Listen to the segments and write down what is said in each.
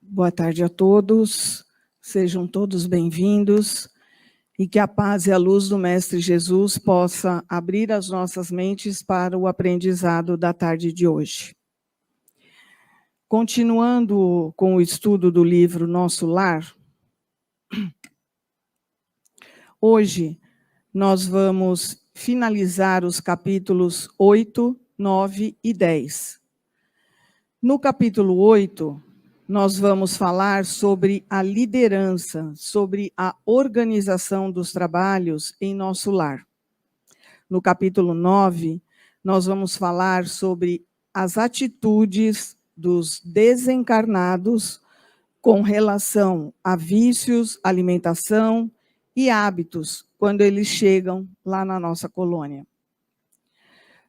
Boa tarde a todos, sejam todos bem-vindos e que a paz e a luz do Mestre Jesus possa abrir as nossas mentes para o aprendizado da tarde de hoje. Continuando com o estudo do livro Nosso Lar, hoje nós vamos finalizar os capítulos 8, 9 e 10. No capítulo 8, nós vamos falar sobre a liderança, sobre a organização dos trabalhos em nosso lar. No capítulo 9, nós vamos falar sobre as atitudes dos desencarnados com relação a vícios, alimentação e hábitos, quando eles chegam lá na nossa colônia.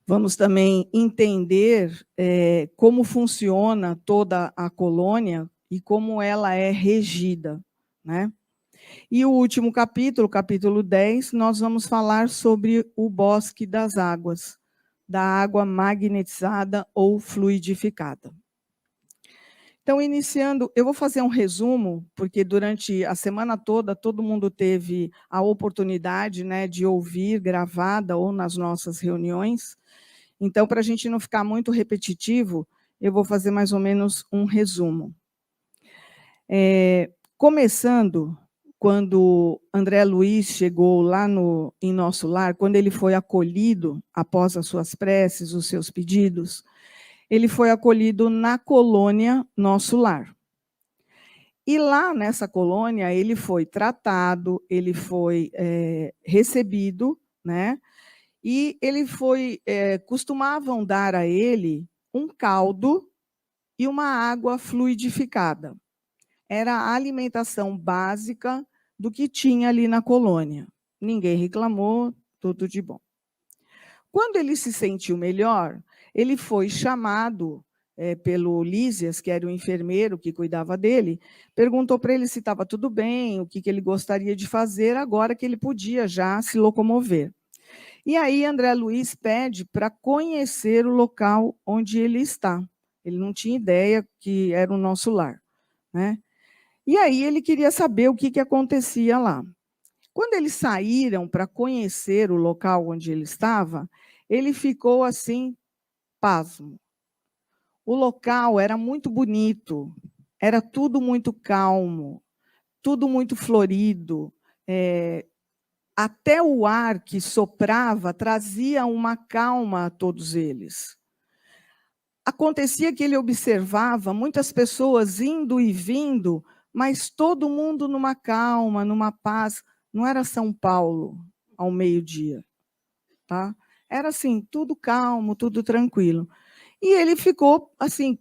Vamos também entender como funciona toda a colônia e como ela é regida, né? E o último capítulo, capítulo 10, nós vamos falar sobre o bosque das águas, da água magnetizada ou fluidificada. Então, iniciando, eu vou fazer um resumo, porque durante a semana toda todo mundo teve a oportunidade, né, de ouvir gravada ou nas nossas reuniões. Então, para a gente não ficar muito repetitivo, eu vou fazer mais ou menos um resumo. Começando, quando André Luiz chegou lá em nosso lar, quando ele foi acolhido, após as suas preces, os seus pedidos, ele foi acolhido na colônia Nosso Lar. E lá nessa colônia, ele foi tratado, ele foi recebido, né? E ele foi, costumavam dar a ele um caldo e uma água fluidificada. Era a alimentação básica do que tinha ali na colônia. Ninguém reclamou, tudo de bom. Quando ele se sentiu melhor, ele foi chamado pelo Lísias, que era o enfermeiro que cuidava dele, perguntou para ele se estava tudo bem, o que ele gostaria de fazer agora que ele podia já se locomover. E aí André Luiz pede para conhecer o local onde ele está. Ele não tinha ideia que era o nosso lar, né? E aí ele queria saber o que acontecia lá. Quando eles saíram para conhecer o local onde ele estava, ele ficou assim, pasmo. O local era muito bonito, era tudo muito calmo, tudo muito florido, até o ar que soprava trazia uma calma a todos eles. Acontecia que ele observava muitas pessoas indo e vindo, mas todo mundo numa calma, numa paz. Não era São Paulo ao meio-dia, tá? Era assim, tudo calmo, tudo tranquilo. E ele ficou assim,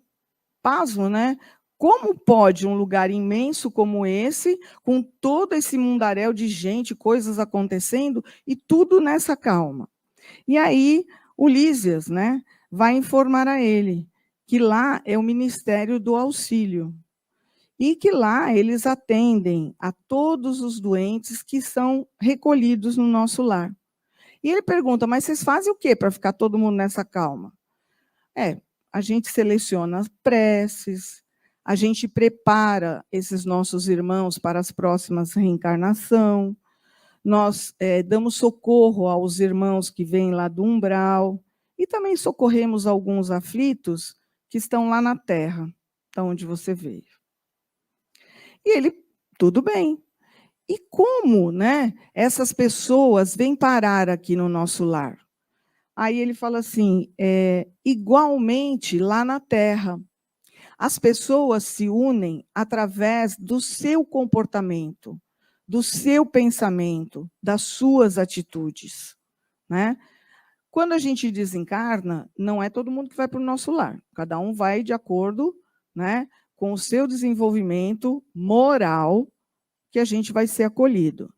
pasmo, né? Como pode um lugar imenso como esse, com todo esse mundaréu de gente, coisas acontecendo, e tudo nessa calma? E aí, o Lísias, né, vai informar a ele que lá é o Ministério do Auxílio, e que lá eles atendem a todos os doentes que são recolhidos no nosso lar. E ele pergunta, mas vocês fazem o quê para ficar todo mundo nessa calma? A gente seleciona as preces, a gente prepara esses nossos irmãos para as próximas reencarnações, nós damos socorro aos irmãos que vêm lá do umbral e também socorremos alguns aflitos que estão lá na terra, da onde você veio. E ele, tudo bem. E como, né, essas pessoas vêm parar aqui no nosso lar? Aí ele fala assim, igualmente lá na terra, as pessoas se unem através do seu comportamento, do seu pensamento, das suas atitudes, né? Quando a gente desencarna, não é todo mundo que vai para o nosso lar. Cada um vai de acordo, né, com o seu desenvolvimento moral, que a gente vai ser acolhido.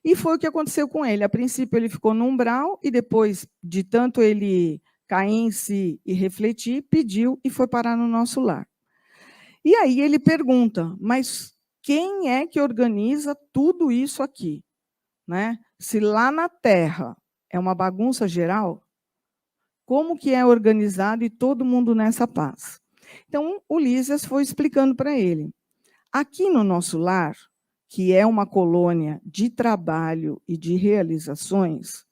E foi o que aconteceu com ele. A princípio, ele ficou no umbral e depois, de tanto ele cair em si e refletir, pediu e foi parar no nosso lar. E aí ele pergunta, mas quem é que organiza tudo isso aqui? Né? Se lá na Terra é uma bagunça geral, como que é organizado e todo mundo nessa paz? Então, o Lísias foi explicando para ele. Aqui no nosso lar, que é uma colônia de trabalho e de realizações,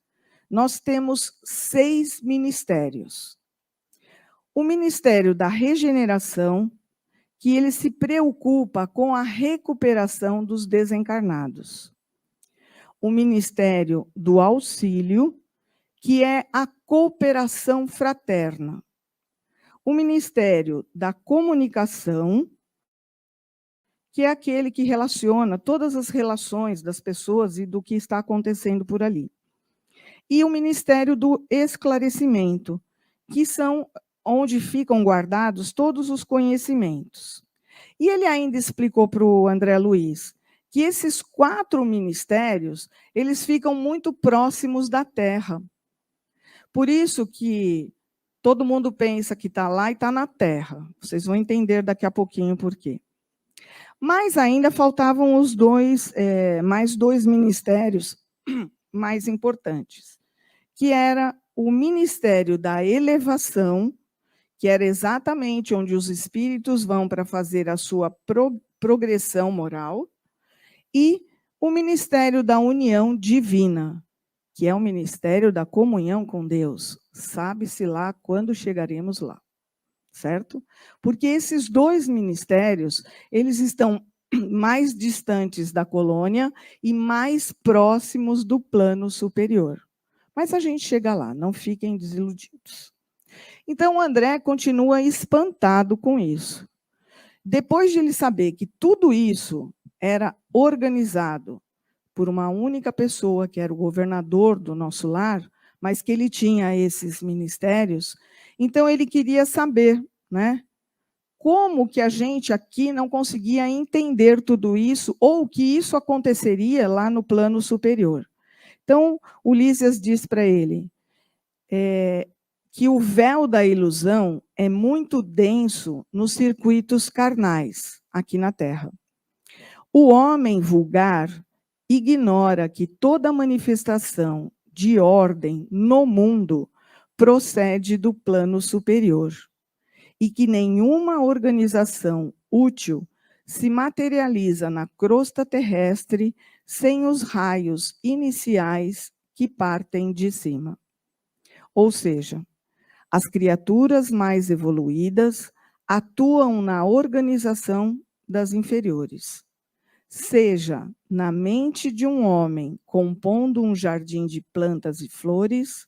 nós temos 6 ministérios. O Ministério da Regeneração, que ele se preocupa com a recuperação dos desencarnados. O Ministério do Auxílio, que é a cooperação fraterna. O Ministério da Comunicação, que é aquele que relaciona todas as relações das pessoas e do que está acontecendo por ali. E o Ministério do Esclarecimento, que são onde ficam guardados todos os conhecimentos. E ele ainda explicou para o André Luiz que esses 4 ministérios, eles ficam muito próximos da Terra. Por isso que todo mundo pensa que está lá e está na Terra. Vocês vão entender daqui a pouquinho por quê. Mas ainda faltavam mais 2 ministérios mais importantes, que era o Ministério da Elevação, que era exatamente onde os espíritos vão para fazer a sua progressão moral, e o Ministério da União Divina, que é o Ministério da Comunhão com Deus. Sabe-se lá quando chegaremos lá. Certo? Porque esses 2 ministérios, eles estão mais distantes da colônia e mais próximos do plano superior. Mas a gente chega lá, não fiquem desiludidos. Então, o André continua espantado com isso. Depois de ele saber que tudo isso era organizado por uma única pessoa, que era o governador do nosso lar, mas que ele tinha esses ministérios, então ele queria saber, né, como que a gente aqui não conseguia entender tudo isso, ou que isso aconteceria lá no plano superior. Então, o Lísias diz para ele que o véu da ilusão é muito denso nos circuitos carnais, aqui na Terra. O homem vulgar ignora que toda manifestação de ordem no mundo procede do plano superior e que nenhuma organização útil se materializa na crosta terrestre sem os raios iniciais que partem de cima. Ou seja, as criaturas mais evoluídas atuam na organização das inferiores, seja na mente de um homem compondo um jardim de plantas e flores,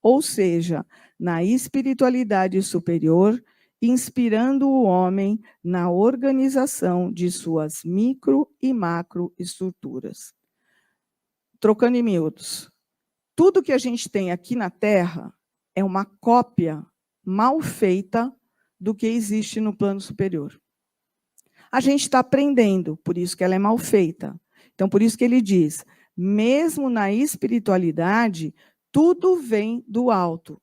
ou seja, na espiritualidade superior, inspirando o homem na organização de suas micro e macro estruturas. Trocando em miúdos, tudo que a gente tem aqui na Terra é uma cópia mal feita do que existe no plano superior. A gente está aprendendo, por isso que ela é mal feita. Então, por isso que ele diz, mesmo na espiritualidade, tudo vem do alto,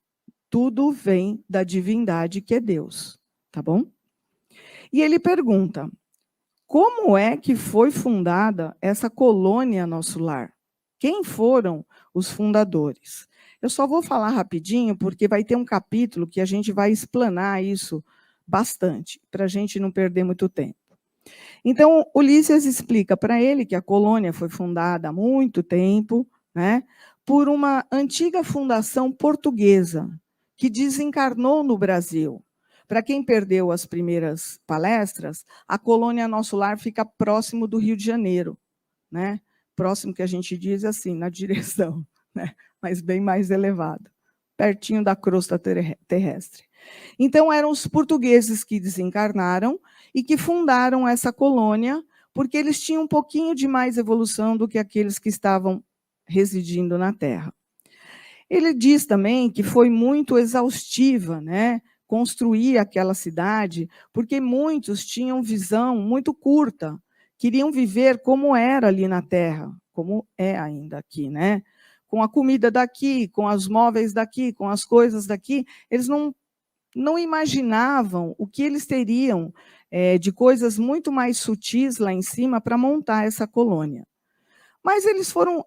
tudo vem da divindade que é Deus, tá bom? E ele pergunta, como é que foi fundada essa colônia Nosso Lar? Quem foram os fundadores? Eu só vou falar rapidinho, porque vai ter um capítulo que a gente vai explanar isso bastante, para a gente não perder muito tempo. Então, Ulisses explica para ele que a colônia foi fundada há muito tempo, né, por uma antiga fundação portuguesa, que desencarnou no Brasil. Para quem perdeu as primeiras palestras, a colônia Nosso Lar fica próximo do Rio de Janeiro, né? Próximo que a gente diz assim, na direção, né? Mas bem mais elevado, pertinho da crosta terrestre. Então, eram os portugueses que desencarnaram e que fundaram essa colônia, porque eles tinham um pouquinho de mais evolução do que aqueles que estavam residindo na Terra. Ele diz também que foi muito exaustiva, né, construir aquela cidade, porque muitos tinham visão muito curta, queriam viver como era ali na Terra, como é ainda aqui, né? Com a comida daqui, com os móveis daqui, com as coisas daqui, eles não imaginavam o que eles teriam de coisas muito mais sutis lá em cima para montar essa colônia. Mas eles foram,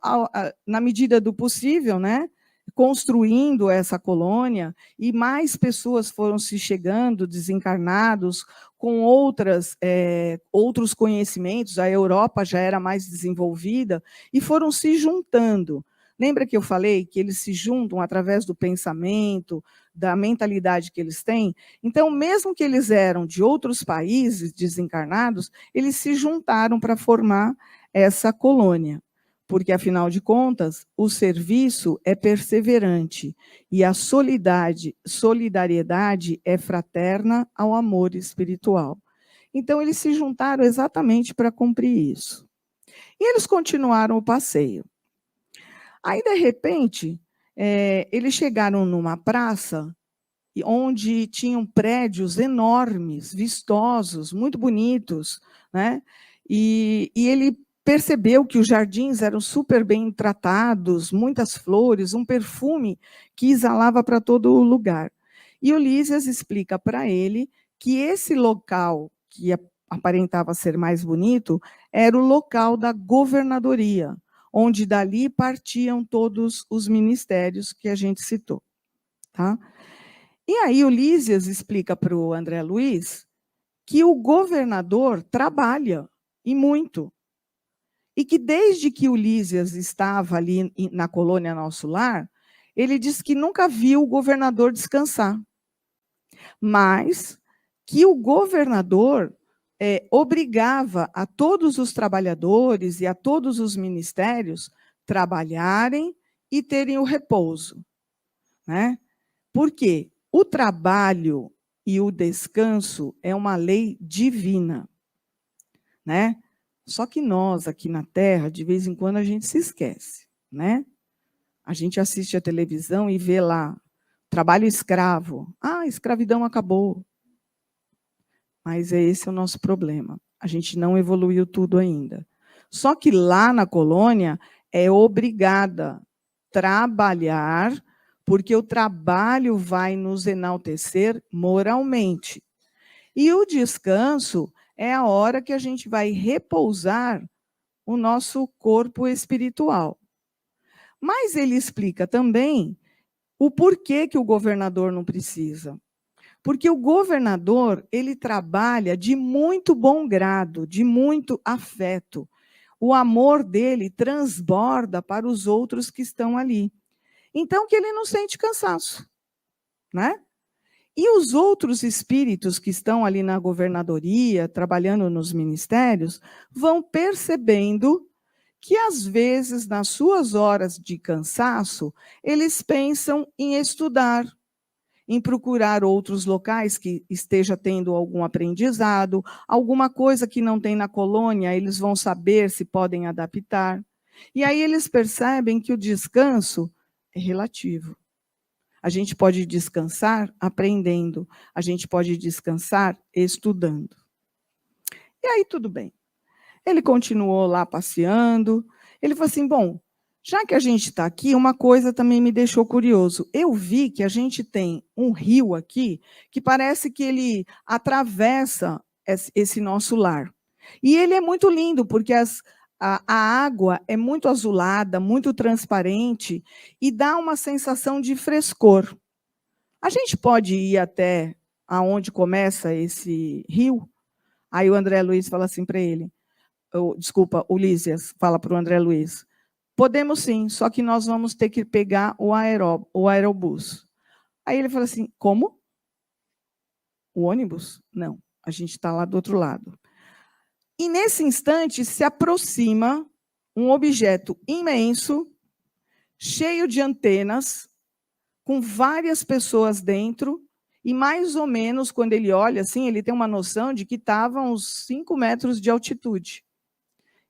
na medida do possível, né, construindo essa colônia, e mais pessoas foram se chegando, desencarnados, com outros conhecimentos. A Europa já era mais desenvolvida, e foram se juntando. Lembra que eu falei que eles se juntam através do pensamento, da mentalidade que eles têm? Então, mesmo que eles eram de outros países desencarnados, eles se juntaram para formar essa colônia. Porque, afinal de contas, o serviço é perseverante e a solidariedade é fraterna ao amor espiritual. Então, eles se juntaram exatamente para cumprir isso. E eles continuaram o passeio. Aí, de repente, eles chegaram numa praça onde tinham prédios enormes, vistosos, muito bonitos, né? E ele percebeu que os jardins eram super bem tratados, muitas flores, um perfume que exalava para todo o lugar. E o Lísias explica para ele que esse local, que aparentava ser mais bonito, era o local da governadoria, onde dali partiam todos os ministérios que a gente citou. Tá? E aí o Lísias explica para o André Luiz que o governador trabalha, e muito. E que desde que o Lísias estava ali na colônia Nosso Lar, ele disse que nunca viu o governador descansar. Mas que o governador obrigava a todos os trabalhadores e a todos os ministérios trabalharem e terem o repouso. Né? Por quê? O trabalho e o descanso é uma lei divina. Né? Só que nós, aqui na Terra, de vez em quando a gente se esquece. Né? A gente assiste a televisão e vê lá, trabalho escravo. Ah, a escravidão acabou. Mas esse é o nosso problema. A gente não evoluiu tudo ainda. Só que lá na colônia é obrigada a trabalhar, porque o trabalho vai nos enaltecer moralmente. E o descanso é a hora que a gente vai repousar o nosso corpo espiritual. Mas ele explica também o porquê que o governador não precisa. Porque o governador, ele trabalha de muito bom grado, de muito afeto. O amor dele transborda para os outros que estão ali. Então, que ele não sente cansaço. Né? E os outros espíritos que estão ali na governadoria, trabalhando nos ministérios, vão percebendo que, às vezes, nas suas horas de cansaço, eles pensam em estudar, em procurar outros locais que esteja tendo algum aprendizado, alguma coisa que não tem na colônia, eles vão saber se podem adaptar. E aí eles percebem que o descanso é relativo. A gente pode descansar aprendendo, a gente pode descansar estudando. E aí tudo bem. Ele continuou lá passeando, ele falou assim, bom, já que a gente está aqui, uma coisa também me deixou curioso. Eu vi que a gente tem um rio aqui que parece que ele atravessa esse nosso lar. E ele é muito lindo, porque a água é muito azulada, muito transparente, e dá uma sensação de frescor. A gente pode ir até aonde começa esse rio? Aí o André Luiz fala assim para ele, desculpa, o Lísias fala para o André Luiz, podemos sim, só que nós vamos ter que pegar o aerobus. Aí ele fala assim, como? O ônibus? Não, a gente está lá do outro lado. E nesse instante se aproxima um objeto imenso, cheio de antenas, com várias pessoas dentro, e mais ou menos, quando ele olha assim, ele tem uma noção de que estava a uns 5 metros de altitude.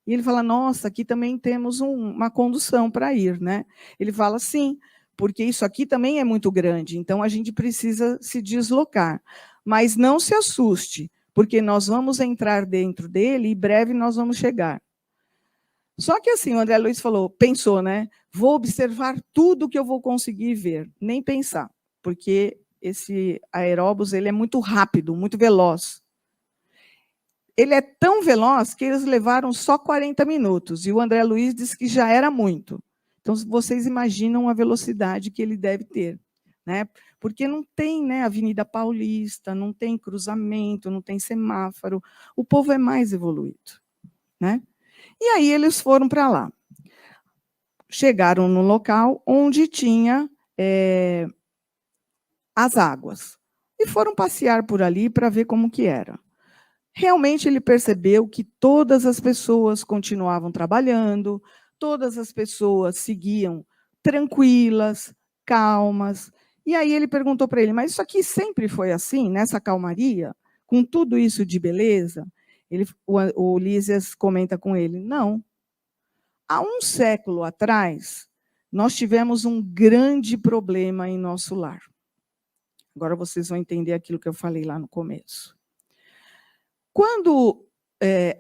E ele fala, nossa, aqui também temos uma condução para ir, né? Ele fala, sim, porque isso aqui também é muito grande, então a gente precisa se deslocar. Mas não se assuste, porque nós vamos entrar dentro dele e breve nós vamos chegar. Só que assim, o André Luiz pensou, né? Vou observar tudo que eu vou conseguir ver, nem pensar, porque esse aeróbus ele é muito rápido, muito veloz. Ele é tão veloz que eles levaram só 40 minutos, e o André Luiz disse que já era muito. Então, vocês imaginam a velocidade que ele deve ter, né? Porque não tem, né, Avenida Paulista, não tem cruzamento, não tem semáforo. O povo é mais evoluído, né? E aí eles foram para lá. Chegaram no local onde tinha as águas e foram passear por ali para ver como que era. Realmente ele percebeu que todas as pessoas continuavam trabalhando, todas as pessoas seguiam tranquilas, calmas. E aí ele perguntou para ele: mas isso aqui sempre foi assim, nessa calmaria, com tudo isso de beleza? O Lísias comenta com ele: não. Há um século atrás, nós tivemos um grande problema em nosso lar. Agora vocês vão entender aquilo que eu falei lá no começo. Quando,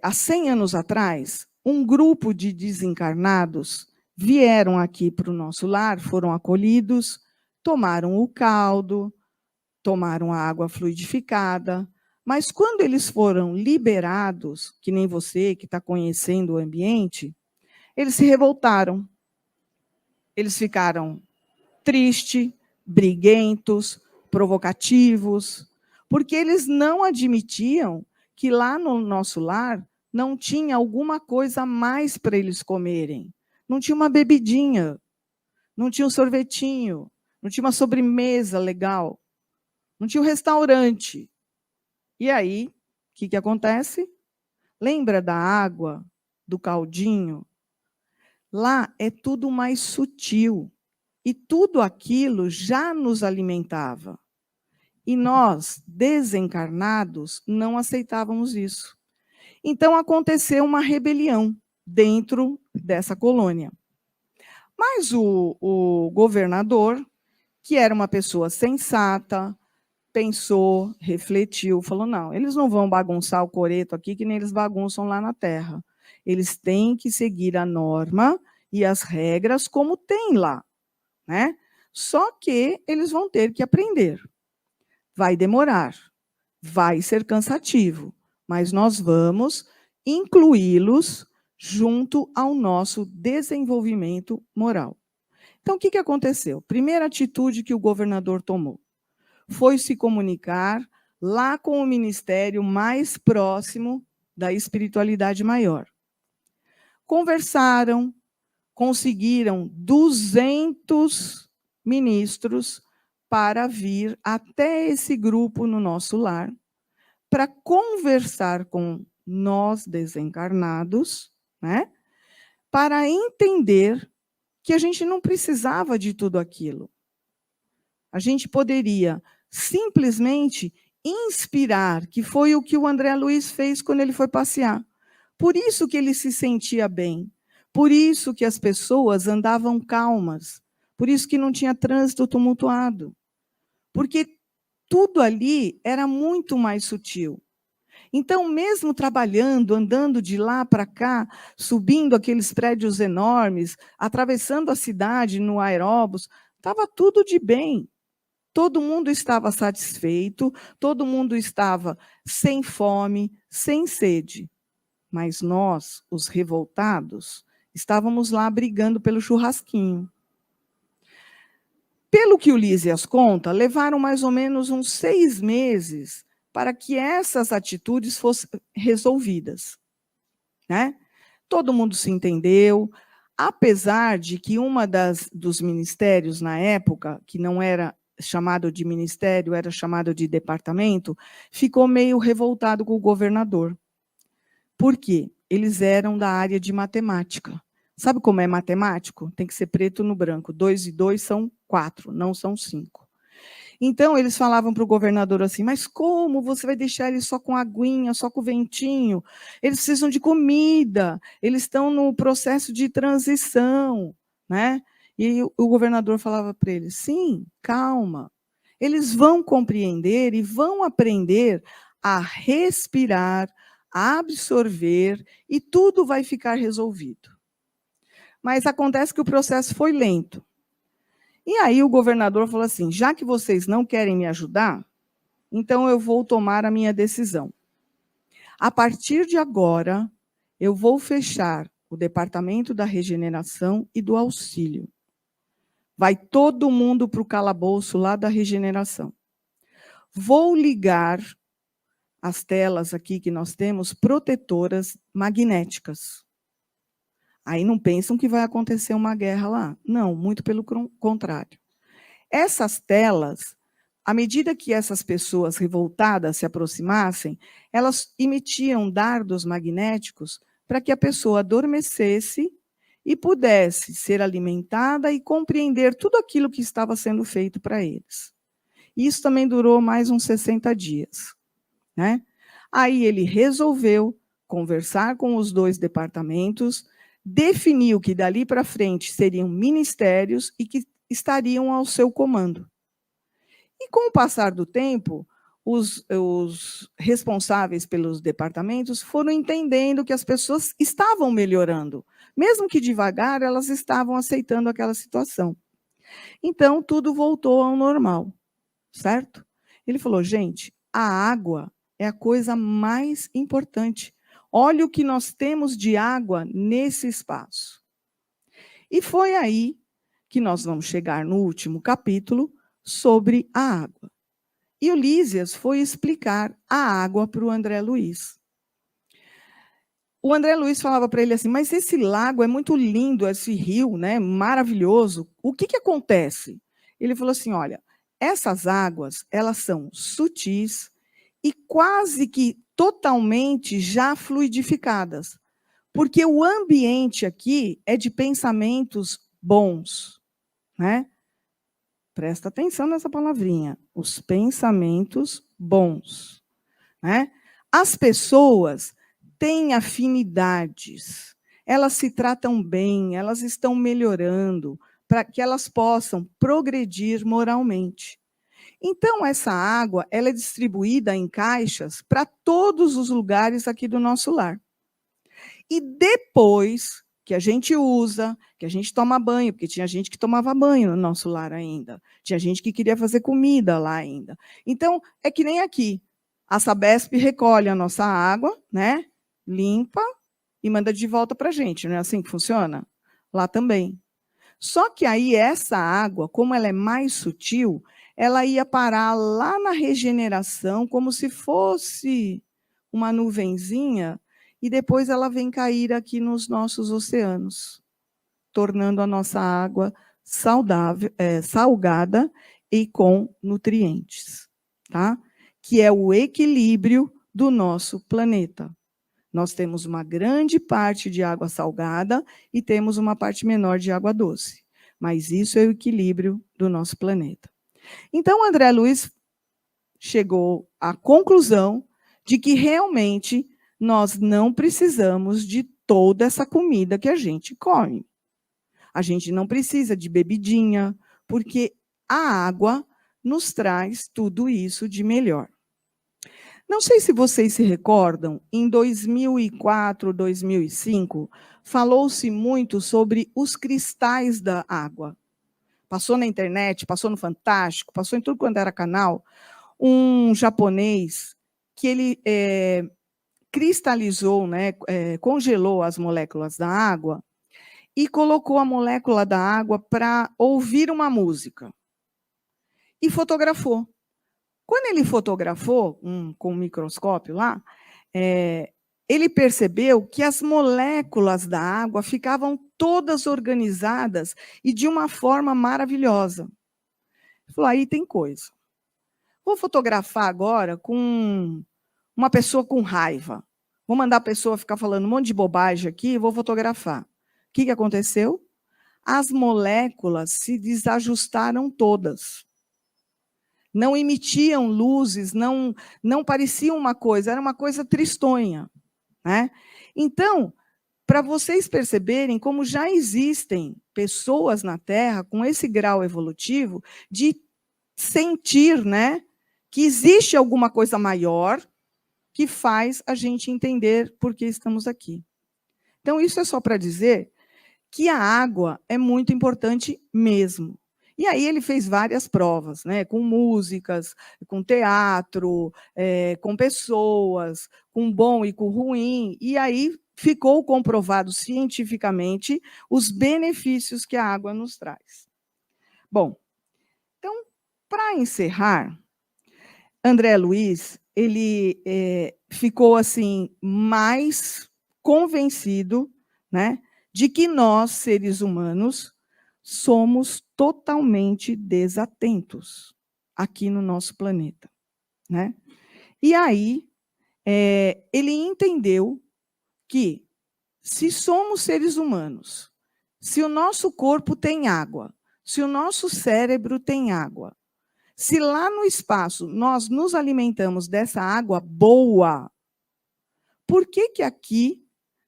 há 100 anos atrás, um grupo de desencarnados vieram aqui para o nosso lar, foram acolhidos, tomaram o caldo, tomaram a água fluidificada, mas quando eles foram liberados, que nem você que está conhecendo o ambiente, eles se revoltaram. Eles ficaram tristes, briguentos, provocativos, porque eles não admitiam que lá no nosso lar não tinha alguma coisa a mais para eles comerem. Não tinha uma bebidinha, não tinha um sorvetinho, não tinha uma sobremesa legal, não tinha um restaurante. E aí, o que acontece? Lembra da água, do caldinho? Lá é tudo mais sutil. E tudo aquilo já nos alimentava. E nós, desencarnados, não aceitávamos isso. Então, aconteceu uma rebelião dentro dessa colônia. Mas o governador, que era uma pessoa sensata, pensou, refletiu, falou: não, eles não vão bagunçar o coreto aqui, que nem eles bagunçam lá na terra. Eles têm que seguir a norma e as regras como tem lá, né? Só que eles vão ter que aprender. Vai demorar, vai ser cansativo, mas nós vamos incluí-los junto ao nosso desenvolvimento moral. Então, o que aconteceu? Primeira atitude que o governador tomou foi se comunicar lá com o ministério mais próximo da espiritualidade maior. Conversaram, conseguiram 200 ministros para vir até esse grupo no nosso lar, para conversar com nós desencarnados, né? Para entender que a gente não precisava de tudo aquilo. A gente poderia simplesmente inspirar, que foi o que o André Luiz fez quando ele foi passear. Por isso que ele se sentia bem, por isso que as pessoas andavam calmas, por isso que não tinha trânsito tumultuado, porque tudo ali era muito mais sutil. Então, mesmo trabalhando, andando de lá para cá, subindo aqueles prédios enormes, atravessando a cidade no aeróbus, estava tudo de bem. Todo mundo estava satisfeito, todo mundo estava sem fome, sem sede. Mas nós, os revoltados, estávamos lá brigando pelo churrasquinho. Pelo que o Lísias conta, levaram mais ou menos uns 6 meses para que essas atitudes fossem resolvidas, né? Todo mundo se entendeu, apesar de que dos ministérios na época, que não era chamado de ministério, era chamado de departamento, ficou meio revoltado com o governador. Por quê? Eles eram da área de matemática. Sabe como é matemático? Tem que ser preto no branco. 2 e 2 são 4, não são 5. Então, eles falavam para o governador assim: mas como você vai deixar eles só com aguinha, só com ventinho? Eles precisam de comida, eles estão no processo de transição, né? E o governador falava para eles: sim, calma, eles vão compreender e vão aprender a respirar, a absorver, e tudo vai ficar resolvido. Mas acontece que o processo foi lento. E aí o governador falou assim: já que vocês não querem me ajudar, então eu vou tomar a minha decisão. A partir de agora, eu vou fechar o Departamento da Regeneração e do Auxílio. Vai todo mundo para o calabouço lá da regeneração. Vou ligar as telas aqui que nós temos, protetoras magnéticas. Aí não pensam que vai acontecer uma guerra lá. Não, muito pelo contrário. Essas telas, à medida que essas pessoas revoltadas se aproximassem, elas emitiam dardos magnéticos para que a pessoa adormecesse e pudesse ser alimentada e compreender tudo aquilo que estava sendo feito para eles. Isso também durou mais uns 60 dias. Né? Aí ele resolveu conversar com os 2 departamentos, definiu que dali para frente seriam ministérios e que estariam ao seu comando. E com o passar do tempo, os responsáveis pelos departamentos foram entendendo que as pessoas estavam melhorando. Mesmo que devagar, elas estavam aceitando aquela situação. Então, tudo voltou ao normal, certo? Ele falou, gente, a água é a coisa mais importante. Olha o que nós temos de água nesse espaço. E foi aí que nós vamos chegar no último capítulo sobre a água. E o Lísias foi explicar a água para o André Luiz. O André Luiz falava para ele assim, mas esse lago é muito lindo, esse rio, né, maravilhoso. O que acontece? Ele falou assim, olha, essas águas, elas são sutis e quase que totalmente já fluidificadas, porque o ambiente aqui é de pensamentos bons, né? Presta atenção nessa palavrinha, os pensamentos bons, né? As pessoas têm afinidades, elas se tratam bem, elas estão melhorando, para que elas possam progredir moralmente. Então, essa água ela é distribuída em caixas para todos os lugares aqui do nosso lar. E depois que a gente usa, que a gente toma banho, porque tinha gente que tomava banho no nosso lar ainda, tinha gente que queria fazer comida lá ainda. Então, é que nem aqui, a Sabesp recolhe a nossa água, né, limpa e manda de volta para a gente, não é assim que funciona? Lá também. Só que aí essa água, como ela é mais sutil, ela ia parar lá na regeneração, como se fosse uma nuvenzinha, e depois ela vem cair aqui nos nossos oceanos, tornando a nossa água saudável, salgada e com nutrientes, tá? Que é o equilíbrio do nosso planeta. Nós temos uma grande parte de água salgada e temos uma parte menor de água doce. Mas isso é o equilíbrio do nosso planeta. Então, André Luiz chegou à conclusão de que realmente nós não precisamos de toda essa comida que a gente come. A gente não precisa de bebidinha, porque a água nos traz tudo isso de melhor. Não sei se vocês se recordam, em 2004, 2005, falou-se muito sobre os cristais da água. Passou na internet, passou no Fantástico, passou em tudo quanto era canal, um japonês que ele cristalizou, né, congelou as moléculas da água e colocou a molécula da água para ouvir uma música. E fotografou. Quando ele fotografou, com um microscópio lá, ele percebeu que as moléculas da água ficavam todas organizadas e de uma forma maravilhosa. Ele falou, aí tem coisa. Vou fotografar agora com uma pessoa com raiva. Vou mandar a pessoa ficar falando um monte de bobagem aqui e vou fotografar. O que aconteceu? As moléculas se desajustaram todas. Não emitiam luzes, não pareciam uma coisa, era uma coisa tristonha. Né? Então, para vocês perceberem como já existem pessoas na Terra com esse grau evolutivo de sentir, né, que existe alguma coisa maior que faz a gente entender por que estamos aqui. Então, isso é só para dizer que a água é muito importante mesmo. E aí ele fez várias provas, né, com músicas, com teatro, com pessoas, com bom e com ruim, e aí ficou comprovado cientificamente os benefícios que a água nos traz. Bom, então, para encerrar, André Luiz, ele ficou assim mais convencido, né, de que nós, seres humanos, somos totalmente desatentos aqui no nosso planeta, né? E aí, ele entendeu que, se somos seres humanos, se o nosso corpo tem água, se o nosso cérebro tem água, se lá no espaço nós nos alimentamos dessa água boa, por que que aqui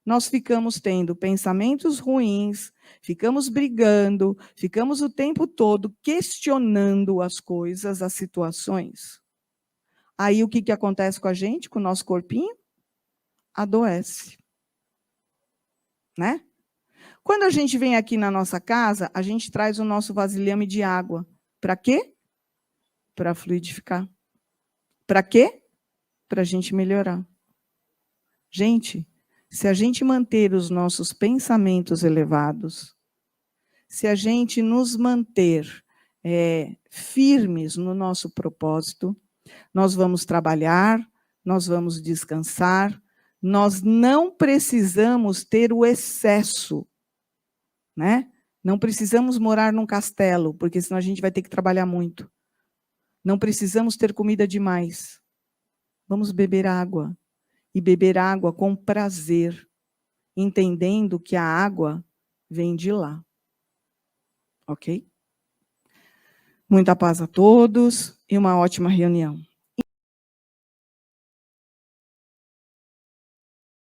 nós ficamos tendo pensamentos ruins, ficamos brigando, ficamos o tempo todo questionando as coisas, as situações? Aí o que que acontece com a gente, com o nosso corpinho? Adoece. Né? Quando a gente vem aqui na nossa casa, a gente traz o nosso vasilhame de água. Para quê? Para fluidificar. Para quê? Para a gente melhorar. Gente, se a gente manter os nossos pensamentos elevados, se a gente nos manter firmes no nosso propósito, nós vamos trabalhar, nós vamos descansar, nós não precisamos ter o excesso, né? Não precisamos morar num castelo, porque senão a gente vai ter que trabalhar muito. Não precisamos ter comida demais. Vamos beber água. E beber água com prazer, entendendo que a água vem de lá. Ok? Muita paz a todos e uma ótima reunião.